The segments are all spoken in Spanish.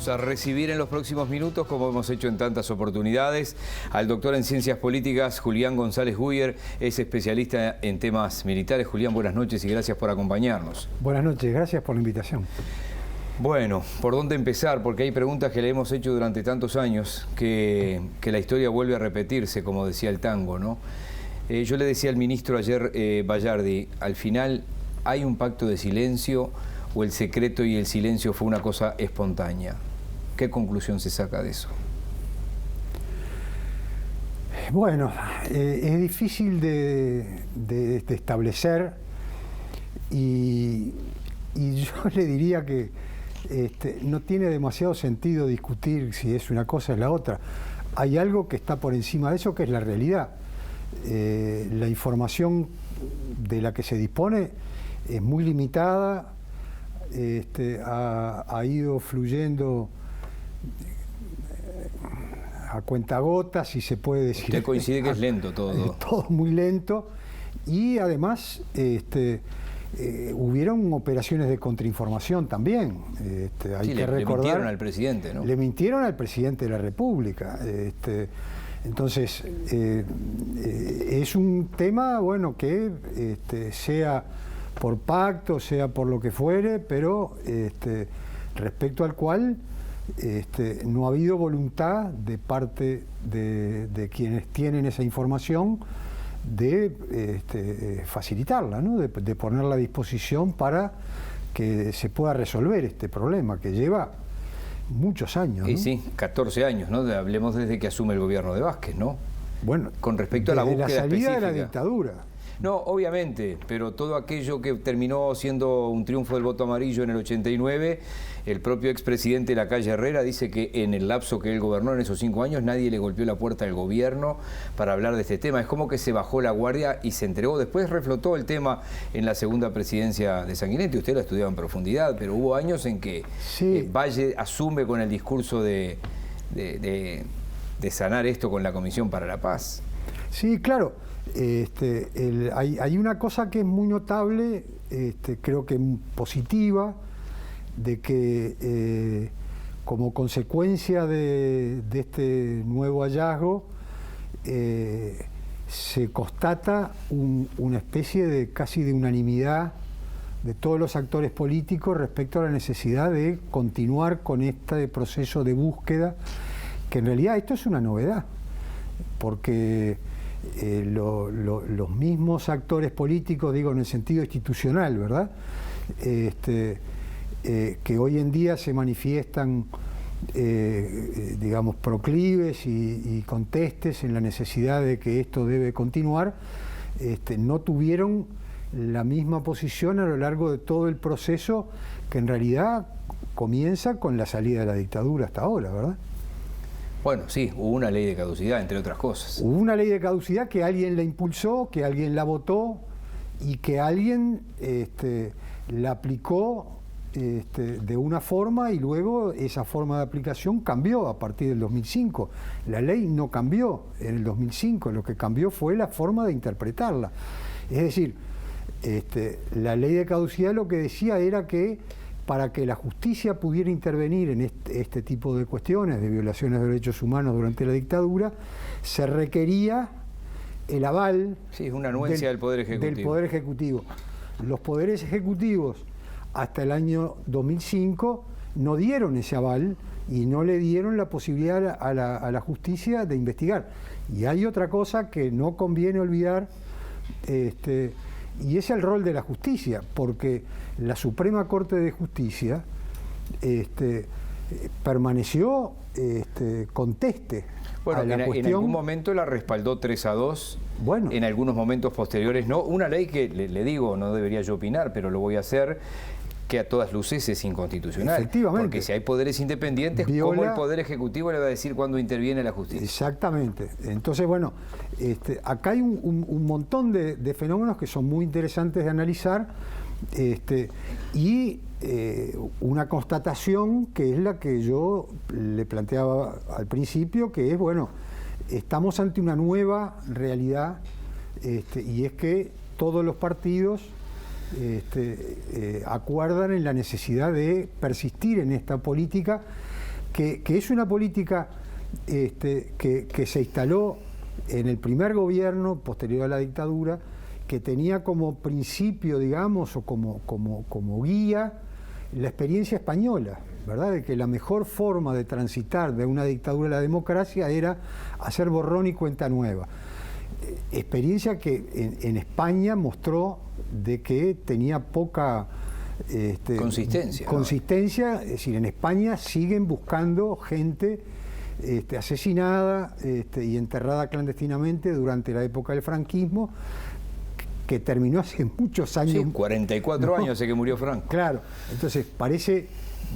Vamos a recibir en los próximos minutos, como hemos hecho en tantas oportunidades, al doctor en Ciencias Políticas, Julián González Guyer, es especialista en temas militares. Julián, buenas noches y gracias por acompañarnos. Buenas noches, gracias por la invitación. Bueno, ¿por dónde empezar? Porque hay preguntas que le hemos hecho durante tantos años que la historia vuelve a repetirse, como decía el tango, ¿no? Yo le decía al ministro ayer, Bayardi, al final, ¿hay un pacto de silencio o el secreto y el silencio fue una cosa espontánea? ¿Qué conclusión se saca de eso? Bueno, es difícil de establecer y yo le diría que no tiene demasiado sentido discutir si es una cosa o es la otra. Hay algo que está por encima de eso, que es la realidad. La información de la que se dispone es muy limitada, ha ido fluyendo a cuentagotas, si se puede decir. Usted coincide que es lento todo. Todo muy lento y además hubieron operaciones de contrainformación también. Hay que recordar, le mintieron al presidente, ¿no? Le mintieron al presidente de la República. Entonces, es un tema, bueno, que sea por pacto, sea por lo que fuere, pero respecto al cual no ha habido voluntad de parte de quienes tienen esa información de facilitarla, ¿no? de ponerla a disposición para que se pueda resolver este problema que lleva muchos años, ¿no? Y sí, 14 años, ¿no? Hablemos desde que asume el gobierno de Vázquez, ¿no? Bueno, con respecto a la búsqueda la salida específica de la dictadura. No, obviamente, pero todo aquello que terminó siendo un triunfo del voto amarillo en el 89, el propio expresidente Lacalle Herrera dice que en el lapso que él gobernó en esos 5 años nadie le golpeó la puerta al gobierno para hablar de este tema. Es como que se bajó la guardia y se entregó. Después reflotó el tema en la segunda presidencia de Sanguinetti. Usted lo ha estudiado en profundidad, pero hubo años en que sí, Valle asume con el discurso de sanar esto con la Comisión para la Paz. Sí, claro. Hay una cosa que es muy notable, creo que positiva, de que como consecuencia de este nuevo hallazgo se constata una especie de casi de unanimidad de todos los actores políticos respecto a la necesidad de continuar con este proceso de búsqueda, que en realidad esto es una novedad, porque los mismos actores políticos, digo en el sentido institucional, ¿verdad? Que hoy en día se manifiestan, digamos, proclives y contestes en la necesidad de que esto debe continuar, no tuvieron la misma posición a lo largo de todo el proceso, que en realidad comienza con la salida de la dictadura hasta ahora, ¿verdad? Bueno, sí, hubo una ley de caducidad, entre otras cosas. Hubo una ley de caducidad que alguien la impulsó, que alguien la votó y que alguien la aplicó de una forma y luego esa forma de aplicación cambió a partir del 2005. La ley no cambió en el 2005, lo que cambió fue la forma de interpretarla. Es decir, la ley de caducidad lo que decía era que para que la justicia pudiera intervenir en este tipo de cuestiones de violaciones de derechos humanos durante la dictadura, se requería el aval, sí, es una anuencia del Poder Ejecutivo. Los poderes ejecutivos hasta el año 2005 no dieron ese aval y no le dieron la posibilidad a la justicia de investigar. Y hay otra cosa que no conviene olvidar, y es el rol de la justicia, porque la Suprema Corte de Justicia permaneció conteste. Bueno, a la cuestión. En algún momento la respaldó 3-2, bueno, en algunos momentos posteriores no. Una ley que, le digo, no debería yo opinar, pero lo voy a hacer, que a todas luces es inconstitucional. Efectivamente. Porque si hay poderes independientes, ¿cómo el Poder Ejecutivo le va a decir cuándo interviene la justicia? Exactamente. Entonces, bueno, acá hay un montón de fenómenos que son muy interesantes de analizar, y una constatación que es la que yo le planteaba al principio, que es, bueno, estamos ante una nueva realidad, y es que todos los partidos acuerdan en la necesidad de persistir en esta política que es una política que se instaló en el primer gobierno posterior a la dictadura, que tenía como principio, digamos, o como guía la experiencia española, ¿verdad? De que la mejor forma de transitar de una dictadura a la democracia era hacer borrón y cuenta nueva. Experiencia que en España mostró de que tenía poca consistencia, ¿no? Es decir, en España siguen buscando gente asesinada y enterrada clandestinamente durante la época del franquismo, que terminó hace muchos años. Sí, 44 años hace que murió Franco. Claro, entonces parece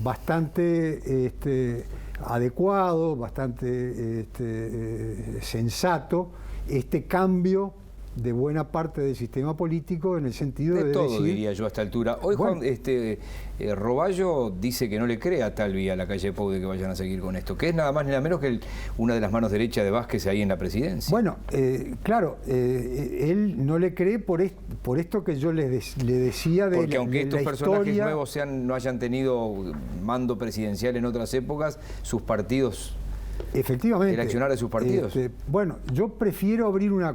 bastante adecuado, bastante sensato este cambio de buena parte del sistema político en el sentido de todo, decir, diría yo, a esta altura. Hoy, bueno, Juan, Roballo dice que no le cree a Talvi, a la calle Pou, de que vayan a seguir con esto, que es nada más ni nada menos que una de las manos derechas de Vázquez ahí en la presidencia. Bueno, claro, él no le cree por esto que yo le decía de porque aunque estos personajes historia, nuevos no hayan tenido mando presidencial en otras épocas, sus partidos... Efectivamente. El accionar de sus partidos. Bueno, yo prefiero abrir una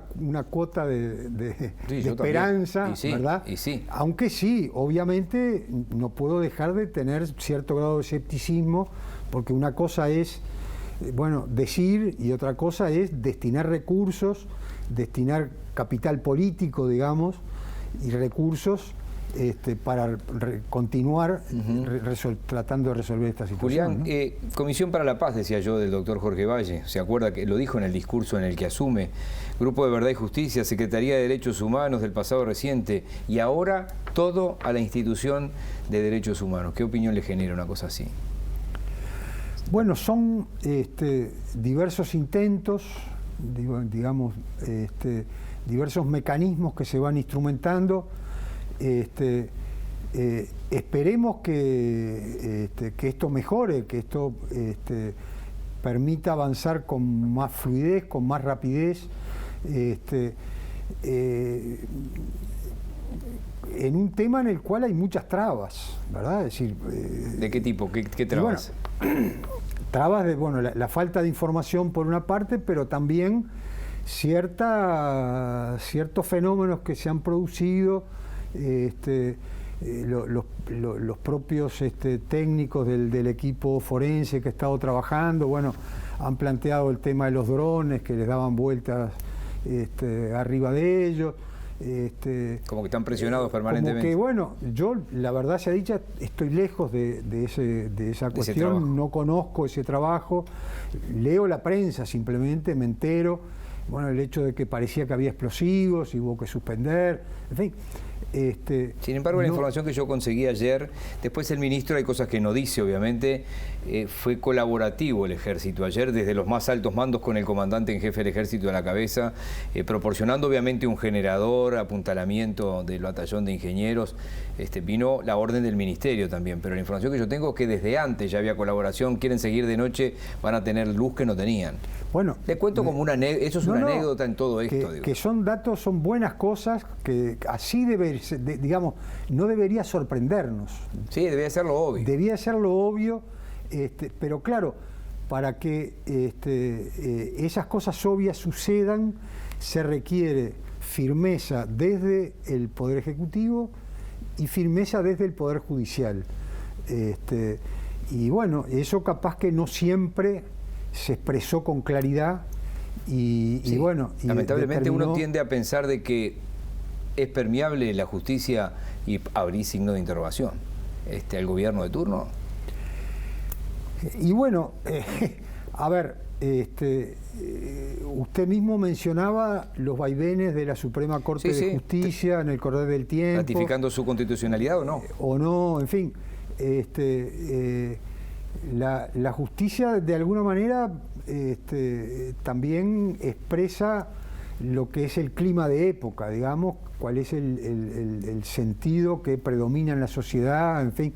cuota de esperanza, ¿verdad? Y sí. Aunque sí, obviamente no puedo dejar de tener cierto grado de escepticismo, porque una cosa es, decir, y otra cosa es destinar recursos, destinar capital político, digamos, y recursos para continuar tratando de resolver esta situación. Julián, ¿no? Comisión para la Paz, decía yo, del doctor Jorge Valle, ¿se acuerda que lo dijo en el discurso en el que asume? Grupo de Verdad y Justicia, Secretaría de Derechos Humanos del pasado reciente, y ahora todo a la institución de derechos humanos. ¿Qué opinión le genera una cosa así? Bueno, son diversos intentos, digamos, diversos mecanismos que se van instrumentando. Esperemos que esto mejore, que esto permita avanzar con más fluidez, con más rapidez, en un tema en el cual hay muchas trabas, ¿verdad? Es decir, ¿de qué tipo? ¿Qué trabas? Trabas de la falta de información por una parte, pero también ciertos fenómenos que se han producido. Los propios técnicos del equipo forense que ha estado trabajando, han planteado el tema de los drones que les daban vueltas arriba de ellos. Como que están presionados permanentemente. Como que, yo, la verdad sea dicha, estoy lejos de esa cuestión, no conozco ese trabajo, leo la prensa simplemente, me entero, el hecho de que parecía que había explosivos y hubo que suspender, en fin. Sin embargo, la información que yo conseguí ayer, después el ministro, hay cosas que no dice, obviamente, fue colaborativo el ejército ayer, desde los más altos mandos con el comandante en jefe del ejército a la cabeza, proporcionando obviamente un generador, apuntalamiento del batallón de ingenieros, vino la orden del ministerio también, pero la información que yo tengo es que desde antes ya había colaboración, quieren seguir de noche, van a tener luz que no tenían. Bueno, le cuento como una anécdota, eso es una anécdota en todo esto. Que son datos, son buenas cosas, que así digamos, no debería sorprendernos. Sí, debía ser lo obvio. Debía ser lo obvio, pero claro, para que esas cosas obvias sucedan, se requiere firmeza desde el Poder Ejecutivo y firmeza desde el Poder Judicial. Y eso capaz que no siempre se expresó con claridad y lamentablemente uno tiende a pensar de que es permeable la justicia y abrir signo de interrogación al gobierno de turno. Y a ver, usted mismo mencionaba los vaivenes de la Suprema Corte de Justicia en el correr del tiempo. ¿Ratificando su constitucionalidad o no? O no, en fin. La justicia de alguna manera también expresa lo que es el clima de época, digamos, cuál es el sentido que predomina en la sociedad, en fin.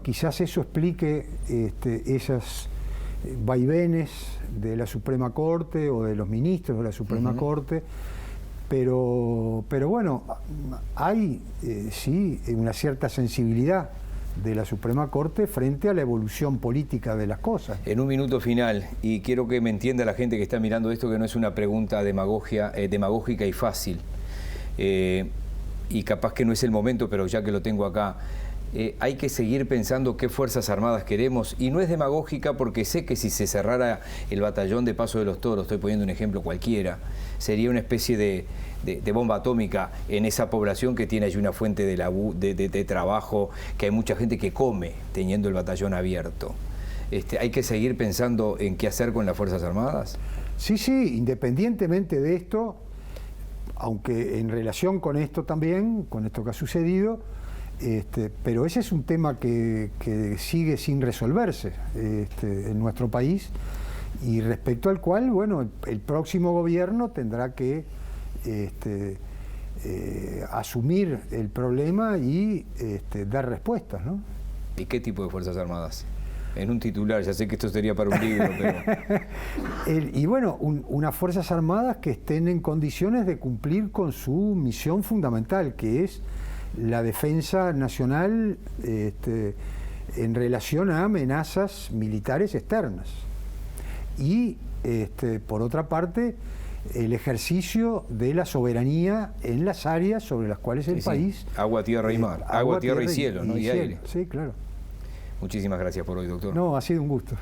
Quizás eso explique esas vaivenes de la Suprema Corte o de los ministros de la Suprema Corte, pero hay sí una cierta sensibilidad de la Suprema Corte frente a la evolución política de las cosas. En un minuto final, y quiero que me entienda la gente que está mirando esto, que no es una pregunta demagógica y fácil, y capaz que no es el momento, pero ya que lo tengo acá, hay que seguir pensando qué Fuerzas Armadas queremos, y no es demagógica porque sé que si se cerrara el batallón de Paso de los Toros, estoy poniendo un ejemplo cualquiera, sería una especie de bomba atómica en esa población que tiene allí una fuente de trabajo, que hay mucha gente que come teniendo el batallón abierto. ¿Hay que seguir pensando en qué hacer con las Fuerzas Armadas? Sí, sí, independientemente de esto, aunque en relación con esto también, con esto que ha sucedido, pero ese es un tema que sigue sin resolverse en nuestro país, y respecto al cual, bueno, el próximo gobierno tendrá que asumir el problema y dar respuestas, ¿no? ¿Y qué tipo de Fuerzas Armadas? En un titular, ya sé que esto sería para un libro, pero... Y bueno, unas Fuerzas Armadas que estén en condiciones de cumplir con su misión fundamental, que es la defensa nacional en relación a amenazas militares externas. Y, por otra parte, el ejercicio de la soberanía en las áreas sobre las cuales el país... Agua, tierra y mar. Agua, tierra y cielo, ¿no? Y aire. Sí, claro. Muchísimas gracias por hoy, doctor. No, ha sido un gusto.